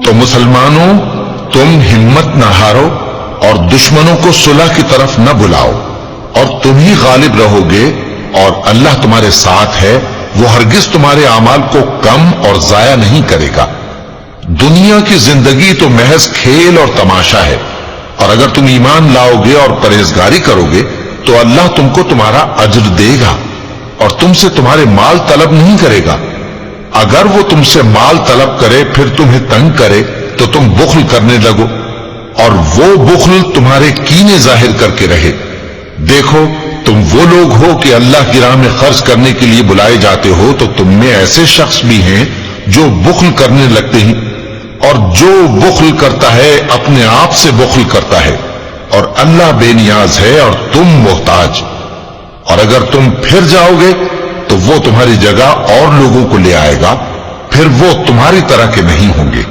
تو مسلمانوں تم ہمت نہ ہارو اور دشمنوں کو صلح کی طرف نہ بلاؤ، اور تم ہی غالب رہو گے، اور اللہ تمہارے ساتھ ہے، وہ ہرگز تمہارے اعمال کو کم اور ضائع نہیں کرے گا۔ دنیا کی زندگی تو محض کھیل اور تماشا ہے، اور اگر تم ایمان لاؤ گے اور پرہیزگاری کرو گے تو اللہ تم کو تمہارا اجر دے گا، اور تم سے تمہارے مال طلب نہیں کرے گا۔ اگر وہ تم سے مال طلب کرے پھر تمہیں تنگ کرے تو تم بخل کرنے لگو، اور وہ بخل تمہارے کینے ظاہر کر کے رہے۔ دیکھو تم وہ لوگ ہو کہ اللہ کی راہ میں خرچ کرنے کے لیے بلائے جاتے ہو، تو تم میں ایسے شخص بھی ہیں جو بخل کرنے لگتے ہیں، اور جو بخل کرتا ہے اپنے آپ سے بخل کرتا ہے، اور اللہ بے نیاز ہے اور تم محتاج۔ اور اگر تم پھر جاؤ گے تو وہ تمہاری جگہ اور لوگوں کو لے آئے گا، پھر وہ تمہاری طرح کے نہیں ہوں گے۔